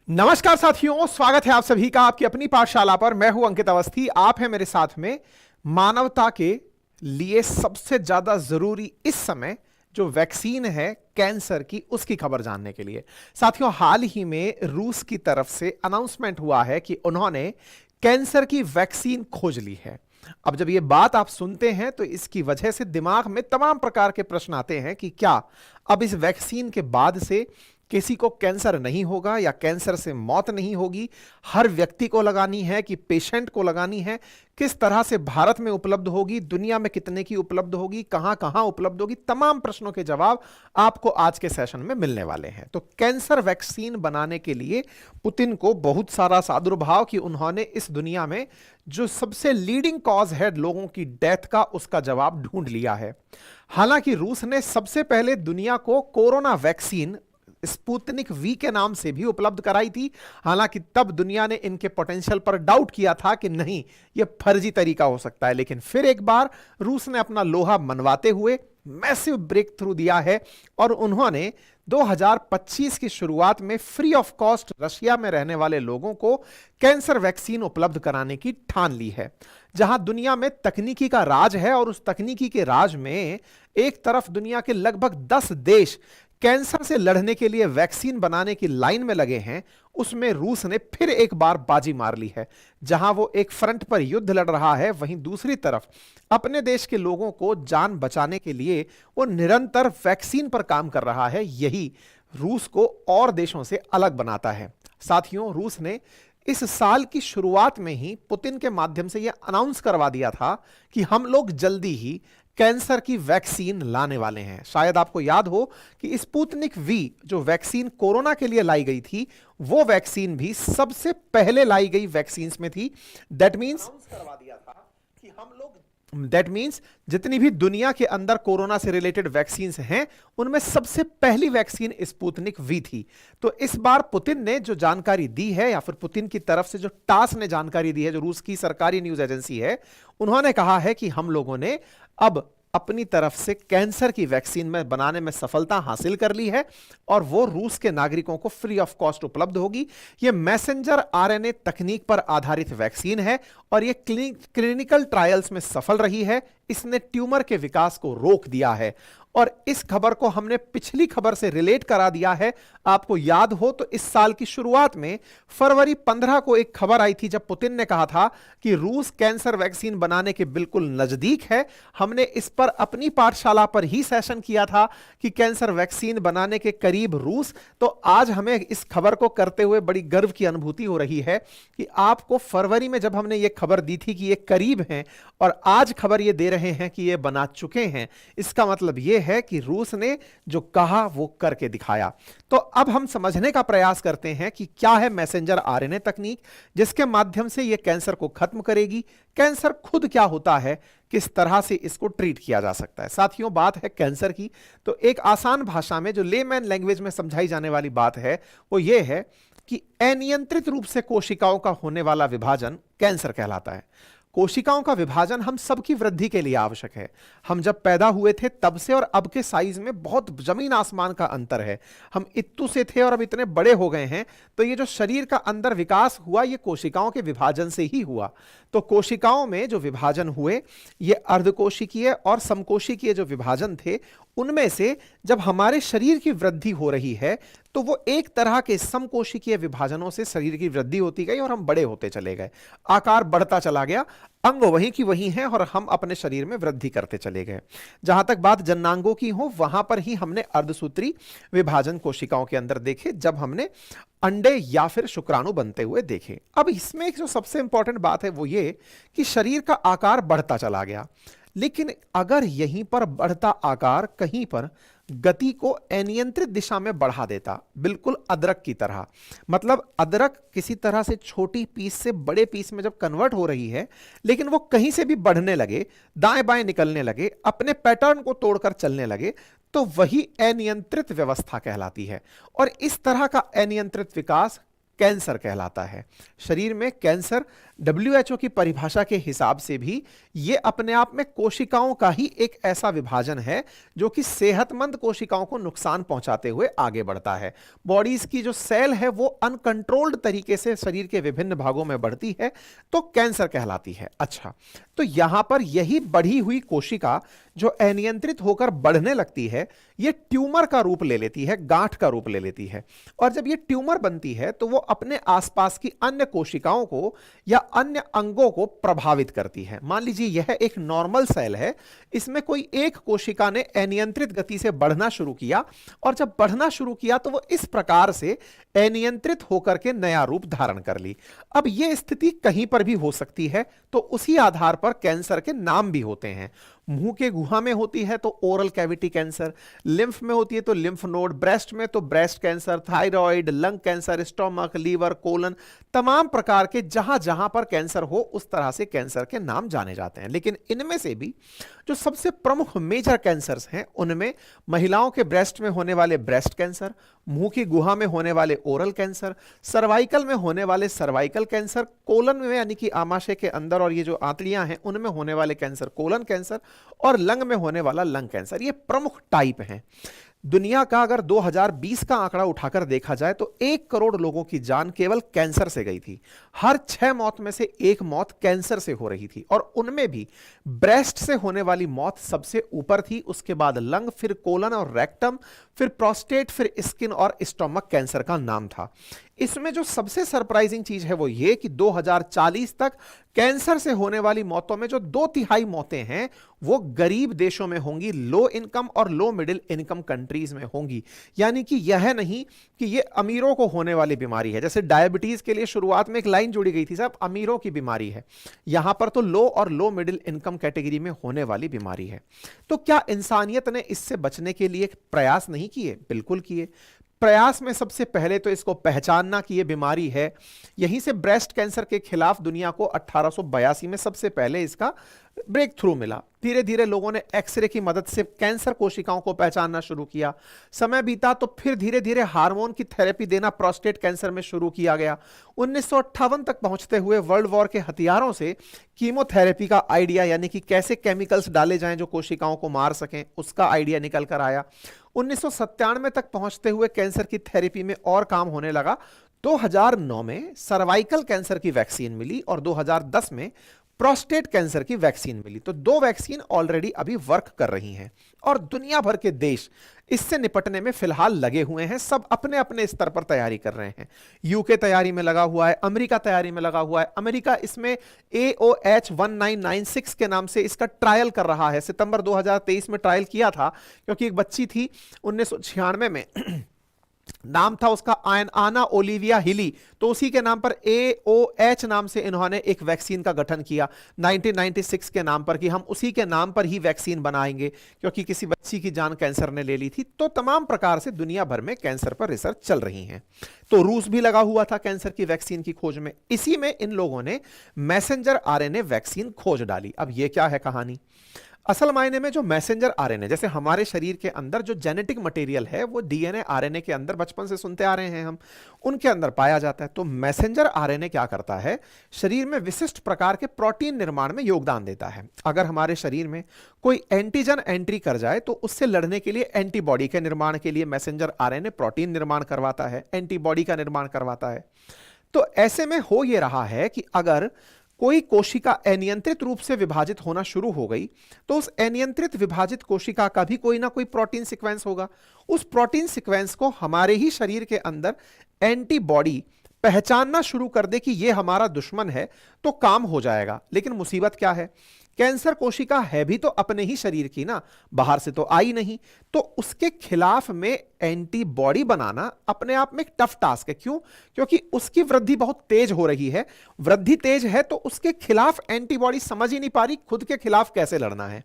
नमस्कार साथियों, स्वागत है आप सभी का आपकी अपनी पाठशाला पर। मैं हूं अंकित अवस्थी। आप हैं मेरे साथ में। मानवता के लिए सबसे ज्यादा जरूरी इस समय जो वैक्सीन है कैंसर की, उसकी खबर जानने के लिए। साथियों, हाल ही में रूस की तरफ से अनाउंसमेंट हुआ है कि उन्होंने कैंसर की वैक्सीन खोज ली है। अब जब यह बात आप सुनते हैं तो इसकी वजह से दिमाग में तमाम प्रकार के प्रश्न आते हैं कि क्या अब इस वैक्सीन के बाद से किसी को कैंसर नहीं होगा या कैंसर से मौत नहीं होगी? हर व्यक्ति को लगानी है कि पेशेंट को लगानी है? किस तरह से भारत में उपलब्ध होगी? दुनिया में कितने की उपलब्ध होगी? कहां कहां उपलब्ध होगी? तमाम प्रश्नों के जवाब आपको आज के सेशन में मिलने वाले हैं। तो कैंसर वैक्सीन बनाने के लिए पुतिन को बहुत सारा सादुर्भाव कि उन्होंने इस दुनिया में जो सबसे लीडिंग कॉज है लोगों की डेथ का, उसका जवाब ढूंढ लिया है। हालांकि रूस ने सबसे पहले दुनिया को कोरोना वैक्सीन स्पुतनिक वी के नाम से भी उपलब्ध कराई थी। हालांकि तब दुनिया ने इनके पोटेंशियल पर डाउट किया था कि नहीं, यह फर्जी तरीका हो सकता है। लेकिन फिर एक बार रूस ने अपना लोहा मनवाते हुए मैसिव ब्रेक थ्रू दिया है और उन्होंने 2025 की शुरुआत में फ्री ऑफ कॉस्ट रशिया में रहने वाले लोगों को कैंसर वैक्सीन उपलब्ध कराने की ठान ली है। जहां दुनिया में तकनीकी का राज है और उस तकनीकी के राज में एक तरफ दुनिया के लगभग 10 देश कैंसर से लड़ने के लिए वैक्सीन बनाने की लाइन में लगे हैं, उसमें रूस ने फिर एक बार बाजी मार ली है। जहां वो एक फ्रंट पर युद्ध लड़ रहा है, वहीं दूसरी तरफ अपने देश के लोगों को जान बचाने के लिए वो निरंतर वैक्सीन पर काम कर रहा है। यही रूस को और देशों से अलग बनाता है। साथियों, रूस ने इस साल की शुरुआत में ही पुतिन के माध्यम से यह अनाउंस करवा दिया था कि हम लोग जल्दी ही कैंसर की वैक्सीन लाने वाले हैं। शायद आपको याद हो कि स्पुतनिक वी जो वैक्सीन कोरोना के लिए लाई गई थी, वो वैक्सीन भी सबसे पहले लाई गई वैक्सीन में थी। दैट मींस करवा दिया था कि हम लोग जितनी भी दुनिया के अंदर कोरोना से रिलेटेड वैक्सीन हैं, उनमें सबसे पहली वैक्सीन स्पुतनिक वी थी। तो इस बार पुतिन ने जो जानकारी दी है, या फिर पुतिन की तरफ से जो टास ने जानकारी दी है, जो रूस की सरकारी न्यूज एजेंसी है, उन्होंने कहा है कि हम लोगों ने अब अपनी तरफ से कैंसर की वैक्सीन में बनाने में सफलता हासिल कर ली है और वो रूस के नागरिकों को फ्री ऑफ कॉस्ट उपलब्ध होगी। ये मैसेंजर आरएनए तकनीक पर आधारित वैक्सीन है और ये क्लिनिकल ट्रायल्स में सफल रही है। इसने ट्यूमर के विकास को रोक दिया है और इस खबर को हमने पिछली खबर से रिलेट करा दिया है। आपको याद हो तो इस साल की शुरुआत में फरवरी 15 को एक खबर आई थी, जब पुतिन ने कहा था कि रूस कैंसर वैक्सीन बनाने के बिल्कुल नजदीक है। हमने इस पर अपनी पाठशाला पर ही सेशन किया था कि कैंसर वैक्सीन बनाने के करीब रूस। तो आज हमें इस खबर को करते हुए बड़ी गर्व की अनुभूति हो रही है कि आपको फरवरी में जब हमने ये खबर दी थी कि ये करीब हैं, और आज खबर ये दे रहे हैं कि ये बना चुके हैं, इसका मतलब ये है कि रूस ने जो कहा वो करके दिखाया। तो अब हम समझने का प्रयास करते हैं कि क्या है मैसेंजर आरएनए तकनीक, जिसके माध्यम से यह कैंसर को खत्म करेगी। कैंसर खुद क्या होता है, किस तरह से इसको ट्रीट किया जा सकता है। साथियों, बात है कैंसर की, तो एक आसान भाषा में जो लेमैन लैंग्वेज में समझाई जाने वाली बात है वो ये है कि अनियंत्रित रूप से कोशिकाओं का होने वाला विभाजन कैंसर कहलाता है। कोशिकाओं का विभाजन हम सबकी वृद्धि के लिए आवश्यक है। हम जब पैदा हुए थे तब से और अब के साइज में बहुत जमीन आसमान का अंतर है। हम इत्तू से थे और अब इतने बड़े हो गए हैं। तो ये जो शरीर का अंदर विकास हुआ, ये कोशिकाओं के विभाजन से ही हुआ। तो कोशिकाओं में जो विभाजन हुए, ये अर्धकोशिकीय और समकोशिकीय जो विभाजन थे, उनमें से जब हमारे शरीर की वृद्धि हो रही है तो वो एक तरह के समकोशिकीय विभाजनों से शरीर की वृद्धि होती गई और हम बड़े होते चले गए। आकार बढ़ता चला गया, अंग वहीं की वहीं हैं और हम अपने शरीर में वृद्धि करते चले गए। जहां तक बात जननांगों की हो, वहां पर ही हमने अर्धसूत्री विभाजन कोशिकाओं के अंदर देखे, जब हमने अंडे या फिर शुक्राणु बनते हुए देखे। अब इसमें एक जो सबसे इंपॉर्टेंट बात है वो ये कि शरीर का आकार बढ़ता चला गया, लेकिन अगर यहीं पर बढ़ता आकार कहीं पर गति को अनियंत्रित दिशा में बढ़ा देता, बिल्कुल अदरक की तरह, मतलब अदरक किसी तरह से छोटी पीस से बड़े पीस में जब कन्वर्ट हो रही है, लेकिन वो कहीं से भी बढ़ने लगे, दाएं बाएं निकलने लगे, अपने पैटर्न को तोड़कर चलने लगे, तो वही अनियंत्रित व्यवस्था कहलाती है। और इस तरह का अनियंत्रित विकास कैंसर कहलाता है। शरीर में कैंसर WHO की परिभाषा के हिसाब से भी ये अपने आप में कोशिकाओं का ही एक ऐसा विभाजन है जो कि सेहतमंद कोशिकाओं को नुकसान पहुंचाते हुए आगे बढ़ता है। बॉडीज की जो सेल है वो अनकंट्रोल्ड तरीके से शरीर के विभिन्न भागों में बढ़ती है तो कैंसर कहलाती है। अच्छा, तो यहां पर यही बढ़ी हुई कोशिका जो अनियंत्रित होकर बढ़ने लगती है ये ट्यूमर का रूप ले लेती है, गांठ का रूप ले लेती है। और जब ये ट्यूमर बनती है तो वो अपने आसपास की अन्य कोशिकाओं को या अन्य अंगों को प्रभावित करती है। मान लीजिए यह एक नॉर्मल सेल है, इसमें कोई एक कोशिका ने अनियंत्रित गति से बढ़ना शुरू किया और जब बढ़ना शुरू किया तो वो इस प्रकार से अनियंत्रित होकर के नया रूप धारण कर ली। अब यह स्थिति कहीं पर भी हो सकती है तो उसी आधार पर कैंसर के नाम भी होते हैं। मुंह के गुहा में होती है तो ओरल कैविटी कैंसर, लिम्फ में होती है तो लिम्फ नोड, ब्रेस्ट में तो breast cancer, thyroid, lung cancer, stomach, liver, colon, तमाम प्रकार के जहां जहां पर कैंसर हो उस तरह से कैंसर के नाम जाने जाते हैं। लेकिन इनमें से भी जो सबसे प्रमुख मेजर कैंसर्स हैं उनमें महिलाओं के ब्रेस्ट में होने वाले ब्रेस्ट कैंसर, मुंह की गुहा में होने वाले ओरल कैंसर, सर्वाइकल में होने वाले सर्वाइकल कैंसर, कोलन में यानी कि आमाशय के अंदर और ये जो आंतड़ियां हैं उनमें होने वाले कैंसर कोलन कैंसर, और लंग में होने वाला लंग कैंसर। ये प्रमुख टाइप हैं। दुनिया का अगर 2020 का आंकड़ा उठाकर देखा जाए तो 1 करोड़ लोगों की जान केवल कैंसर से गई थी। हर 6 मौत में से 1 मौत कैंसर से हो रही थी और उनमें भी ब्रेस्ट से होने वाली मौत सबसे ऊपर थी, उसके बाद लंग, फिर कोलन और रेक्टम, फिर प्रोस्टेट, फिर स्किन और स्टोमक कैंसर का नाम था। इसमें जो सबसे सरप्राइजिंग चीज है वो ये कि 2040 तक कैंसर से होने वाली मौतों में जो 2/3 मौतें हैं वो गरीब देशों में होंगी, लो इनकम और लो मिडिल इनकम कंट्रीज में होंगी। यानी कि यह नहीं कि ये अमीरों को होने वाली बीमारी है। जैसे डायबिटीज के लिए शुरुआत में एक लाइन जुड़ी गई थी, साहब अमीरों की बीमारी है, यहां पर तो लो और लो मिडिल इनकम कैटेगरी में होने वाली बीमारी है। तो क्या इंसानियत ने इससे बचने के लिए प्रयास नहीं किए? बिल्कुल किए। प्रयास में सबसे पहले तो इसको पहचानना कि यह बीमारी है। यहीं से ब्रेस्ट कैंसर के खिलाफ दुनिया को 1882 में सबसे पहले इसका ब्रेक थ्रू मिला। धीरे धीरे लोगों ने एक्सरे की मदद से कैंसर कोशिकाओं को पहचानना शुरू किया। समय बीता तो फिर धीरे धीरे हार्मोन की थेरेपी देना प्रोस्टेट कैंसर में शुरू किया गया। 1958 तक पहुंचते हुए वर्ल्ड वॉर के हथियारों से कीमोथेरेपी का आइडिया, यानी कि कैसे केमिकल्स डाले जाएं जो कोशिकाओं को मार सकें, उसका आइडिया निकल कर आया। 1997 तक पहुंचते हुए कैंसर की थेरेपी में और काम होने लगा। 2009 में सर्वाइकल कैंसर की वैक्सीन मिली और 2010 में प्रोस्टेट कैंसर की वैक्सीन मिली। तो 2 वैक्सीन ऑलरेडी अभी वर्क कर रही हैं और दुनिया भर के देश इससे निपटने में फिलहाल लगे हुए हैं। सब अपने अपने स्तर पर तैयारी कर रहे हैं। यूके तैयारी में लगा हुआ है, अमेरिका तैयारी में लगा हुआ है। अमेरिका इसमें AOH 1996 के नाम से इसका ट्रायल कर रहा है। सितंबर 2023 में ट्रायल किया था क्योंकि एक बच्ची थी 1996 में नाम था उसका आना ओलिविया हिली, तो उसी के नाम पर AOH नाम से इन्होंने एक वैक्सीन का गठन किया 1996 के नाम पर कि हम उसी के नाम पर ही वैक्सीन बनाएंगे क्योंकि किसी बच्ची की जान कैंसर ने ले ली थी। तो तमाम प्रकार से दुनिया भर में कैंसर पर रिसर्च चल रही है। तो रूस भी लगा हुआ था कैंसर की वैक्सीन की खोज में। इसी में इन लोगों ने मैसेंजर RNA वैक्सीन खोज डाली। अब यह क्या है कहानी? असल मायने में जो मैसेंजर RNA, जैसे हमारे शरीर के अंदर जो जेनेटिक मटेरियल है वो DNA RNA के अंदर बचपन से सुनते आ रहे हैं हम, उनके अंदर पाया जाता है। तो मैसेंजर RNA क्या करता है? शरीर में विशिष्ट प्रकार के प्रोटीन निर्माण में योगदान देता है। अगर हमारे शरीर में कोई एंटीजन एंट्री कर जाए तो उससे लड़ने के लिए एंटीबॉडी के निर्माण के लिए मैसेंजर RNA प्रोटीन निर्माण करवाता है, एंटीबॉडी का निर्माण करवाता है। तो ऐसे में हो यह रहा है कि अगर कोई कोशिका अनियंत्रित रूप से विभाजित होना शुरू हो गई तो उस अनियंत्रित विभाजित कोशिका का भी कोई ना कोई प्रोटीन सीक्वेंस होगा। उस प्रोटीन सीक्वेंस को हमारे ही शरीर के अंदर एंटीबॉडी पहचानना शुरू कर दे कि यह हमारा दुश्मन है तो काम हो जाएगा। लेकिन मुसीबत क्या है? कैंसर कोशिका है भी तो अपने ही शरीर की ना, बाहर से तो आई नहीं। तो उसके खिलाफ में एंटीबॉडी बनाना अपने आप में एक टफ टास्क है। क्यों? क्योंकि उसकी वृद्धि बहुत तेज हो रही है। वृद्धि तेज है तो उसके खिलाफ एंटीबॉडी समझ ही नहीं पा रही खुद के खिलाफ कैसे लड़ना है।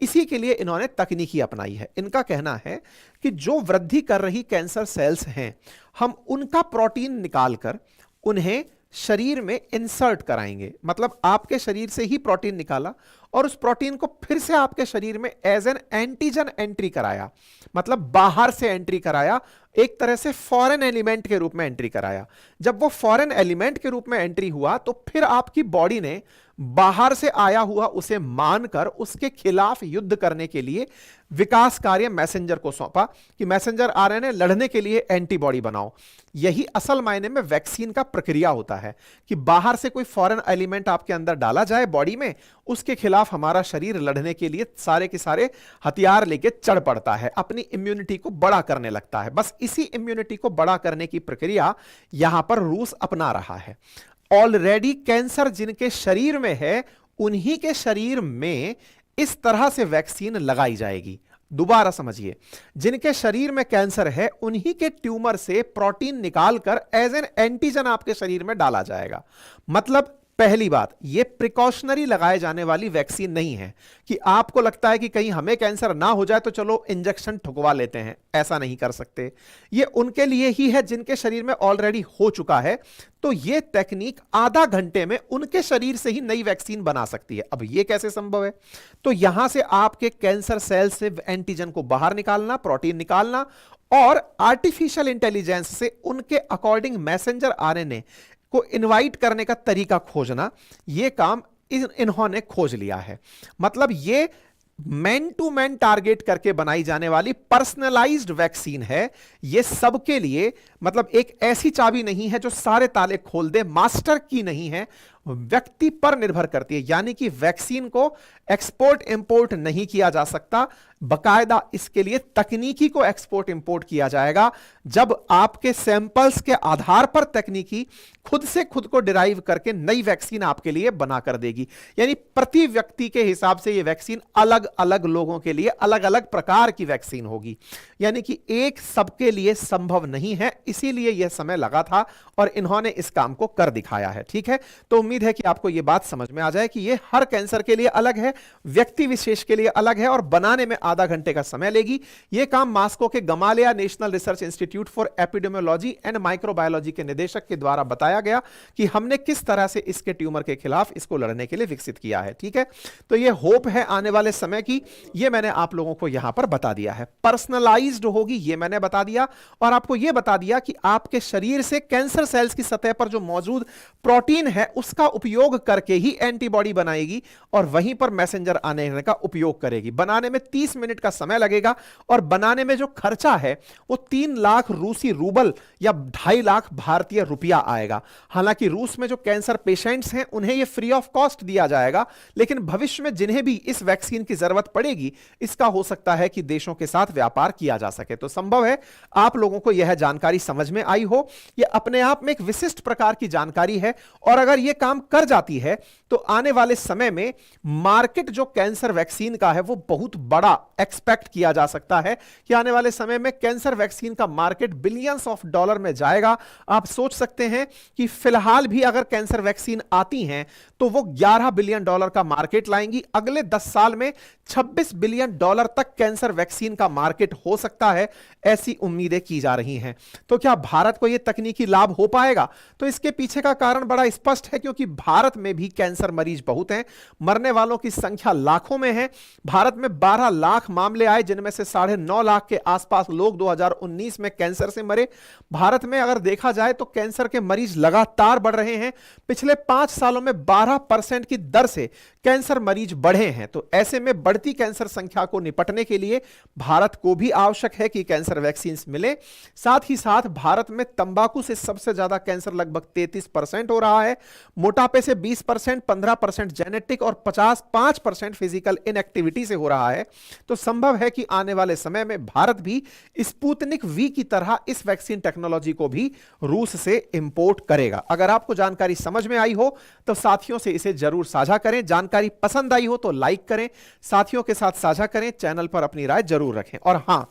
इसी के लिए इन्होंने तकनीकी अपनाई है। इनका कहना है कि जो वृद्धि कर रही कैंसर सेल्स हैं, हम उनका प्रोटीन निकालकर उन्हें शरीर में इंसर्ट कराएंगे। मतलब आपके शरीर से ही प्रोटीन निकाला और उस प्रोटीन को फिर से आपके शरीर में एज एन एंटीजन एंट्री कराया, मतलब बाहर से एंट्री कराया, एक तरह से फॉरेन एलिमेंट के रूप में एंट्री कराया। जब वो फॉरेन एलिमेंट के रूप में एंट्री हुआ तो फिर आपकी बॉडी ने बाहर से आया हुआ उसे मानकर उसके खिलाफ युद्ध करने के लिए विकास कार्य मैसेंजर को सौंपा कि मैसेंजर आरएनए लड़ने के लिए एंटीबॉडी बनाओ। यही असल मायने में वैक्सीन का प्रक्रिया होता है कि बाहर से कोई फॉरेन एलिमेंट आपके अंदर डाला जाए बॉडी में, उसके खिलाफ हमारा शरीर लड़ने के लिए सारे के सारे हथियार लेके चढ़ पड़ता है, अपनी इम्यूनिटी को बड़ा करने लगता है। बस इसी इम्यूनिटी को बड़ा करने की प्रक्रिया यहां पर रूस अपना रहा है। ऑलरेडी कैंसर जिनके शरीर में है उन्हीं के शरीर में इस तरह से वैक्सीन लगाई जाएगी। दोबारा समझिए, जिनके शरीर में कैंसर है उन्हीं के ट्यूमर से प्रोटीन निकालकर एज एन एंटीजन आपके शरीर में डाला जाएगा। मतलब पहली बात, यह प्रिकॉशनरी लगाए जाने वाली वैक्सीन नहीं है कि आपको लगता है कि कहीं हमें कैंसर ना हो जाए तो चलो इंजेक्शन ठुकवा लेते हैं, ऐसा नहीं कर सकते। यह उनके लिए ही है जिनके शरीर में ऑलरेडी हो चुका है। तो यह टेक्निक आधा घंटे में उनके शरीर से ही नई वैक्सीन बना सकती है। अब यह कैसे संभव है? तो यहां से आपके कैंसर सेल से एंटीजन को बाहर निकालना, प्रोटीन निकालना और आर्टिफिशियल इंटेलिजेंस से उनके अकॉर्डिंग मैसेंजर आरएनए को इनवाइट करने का तरीका खोजना, यह काम इन्होंने खोज लिया है। मतलब यह मैन टू मैन टारगेट करके बनाई जाने वाली पर्सनलाइज्ड वैक्सीन है। यह सबके लिए, मतलब एक ऐसी चाबी नहीं है जो सारे ताले खोल दे, मास्टर की नहीं है, व्यक्ति पर निर्भर करती है। यानी कि वैक्सीन को एक्सपोर्ट इंपोर्ट नहीं किया जा सकता, बकायदा इसके लिए तकनीकी को एक्सपोर्ट इंपोर्ट किया जाएगा। जब आपके सैंपल्स के आधार पर तकनीकी खुद से खुद को डिराइव करके नई वैक्सीन आपके लिए बना कर देगी। यानी प्रति व्यक्ति के हिसाब से यह वैक्सीन अलग अलग लोगों के लिए अलग अलग प्रकार की वैक्सीन होगी। यानी कि एक सबके लिए संभव नहीं है, इसीलिए यह समय लगा था और इन्होंने इस काम को कर दिखाया है। ठीक है, तो उम्मीद है कि आपको यह बात समझ में आ जाए कि यह हर कैंसर के लिए अलग है, व्यक्ति विशेष के लिए अलग है और बनाने में आधा घंटे का समय लेगी। यह काम मास्को के गमालिया national research institute for epidemiology and microbiology के निदेशक के द्वारा बताया गया कि हमने किस तरह से इसके ट्यूमर के खिलाफ इसको लड़ने के लिए विकसित किया है। ठीक है, तो यह होप है आने वाले समय की, यह मैंने आप लोगों को यहां पर बता दिया है। पर्सनलाइज्ड होगी यह मैंने बता दिया और आपको यह बता दिया कि आपके शरीर से कैंसर सेल्स की सतह पर जो मौजूद प्रोटीन है उसका उपयोग करके ही एंटीबॉडी बनाएगी और वहीं पर मैसेंजर आने का उपयोग करेगी। बनाने में 30 मिनट का समय लगेगा और बनाने में जो खर्चा है वो 3 लाख रूसी रूबल या 2.5 लाख भारतीय रुपया आएगा। हालांकि रूस में जो कैंसर पेशेंट्स हैं उन्हें यह फ्री ऑफ कॉस्ट दिया जाएगा, लेकिन भविष्य में जिन्हें भी इस वैक्सीन की जरूरत पड़ेगी इसका हो सकता है कि देशों के साथ व्यापार किया जा सके। तो संभव है आप लोगों को यह जानकारी समझ में आई हो। यह अपने आप में एक विशिष्ट प्रकार की जानकारी है और अगर यह काम कर जाती है तो आने वाले समय में मार्केट जो कैंसर वैक्सीन का है वो बहुत बड़ा एक्सपेक्ट किया जा सकता है कि आने वाले समय में कैंसर वैक्सीन का मार्केट बिलियंस ऑफ डॉलर में जाएगा। आप सोच सकते हैं कि फिलहाल भी अगर कैंसर वैक्सीन आती हैं तो वो 11 बिलियन डॉलर का मार्केट लाएंगी। अगले 10 साल में 26 बिलियन डॉलर तक कैंसर वैक्सीन का मार्केट हो सकता है, ऐसी उम्मीदें की जा रही हैं। तो क्या भारत को यह तकनीकी लाभ हो पाएगा? तो इसके पीछे का कारण बड़ा स्पष्ट है, क्योंकि भारत में भी कैंसर मरीज बहुत हैं, मरने वालों की संख्या लाखों में है। भारत में 12 लाख मामले आए जिनमें से 9.5 लाख के आसपास लोग 2019 में कैंसर से मरे। भारत में अगर देखा जाए तो कैंसर के मरीज लगातार बढ़ रहे हैं। पिछले 5 सालों में 12% की दर से कैंसर मरीज बढ़े हैं। तो ऐसे में बढ़ती कैंसर संख्या को निपटने के लिए भारत को भी आवश्यक है कि कैंसर वैक्सीन मिले। साथ ही साथ भारत में तंबाकू से सबसे ज्यादा कैंसर लगभग 33% हो रहा है, मोटापे से 20%, 15% जेनेटिक और 5% फिजिकल इनएक्टिविटी से हो रहा है। तो संभव है कि आने वाले समय में भारत भी स्पुतनिक वी की तरह इस वैक्सीन टेक्नोलॉजी को भी रूस से इंपोर्ट करेगा। अगर आपको जानकारी समझ में आई हो तो साथियों से इसे जरूर साझा करें। जानकारी पसंद आई हो तो लाइक करें, साथियों के साथ साझा करें, चैनल पर अपनी राय जरूर रखें। और हां,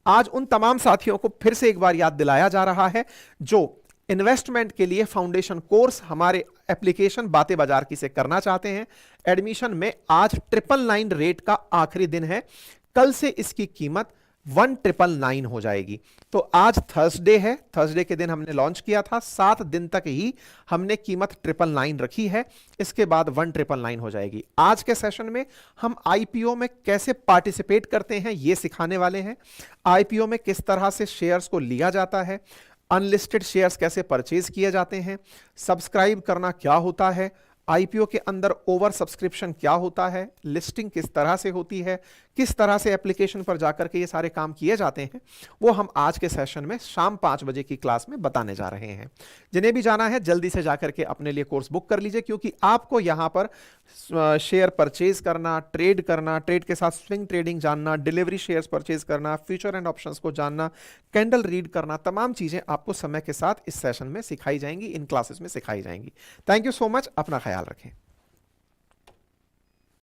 आज उन तमाम साथियों को फिर से एक बार याद दिलाया जा रहा है जो इन्वेस्टमेंट के लिए फाउंडेशन कोर्स हमारे एप्लीकेशन बातें बाजार की से करना चाहते हैं। एडमिशन में आज 999 रेट का आखिरी दिन है। कल से इसकी कीमत 1999 हो जाएगी। तो आज थर्सडे है, थर्सडे के दिन हमने लॉन्च किया था, 7 दिन तक ही हमने कीमत 999 रखी है, इसके बाद 1999 हो जाएगी। आज के सेशन में हम आईपीओ में कैसे पार्टिसिपेट करते हैं ये सिखाने वाले हैं। आईपीओ में किस तरह से शेयर्स को लिया जाता है, अनलिस्टेड शेयर्स कैसे परचेज किए जाते हैं, सब्सक्राइब करना क्या होता है, आईपीओ के अंदर ओवर सब्सक्रिप्शन क्या होता है, लिस्टिंग किस तरह से होती है, किस तरह से एप्लीकेशन पर जाकर के ये सारे काम किए जाते हैं, वो हम आज के सेशन में शाम 5 बजे की क्लास में बताने जा रहे हैं। जिन्हें भी जाना है जल्दी से जाकर के अपने लिए कोर्स बुक कर लीजिए, क्योंकि आपको यहां पर शेयर परचेज करना, ट्रेड करना, ट्रेड के साथ स्विंग ट्रेडिंग जानना, डिलीवरी शेयर्स परचेज करना, फ्यूचर एंड ऑप्शंस को जानना, कैंडल रीड करना, तमाम चीजें आपको समय के साथ इस सेशन में सिखाई जाएंगी, इन क्लासेस में सिखाई जाएंगी। थैंक यू सो मच, अपना ख्याल रखें।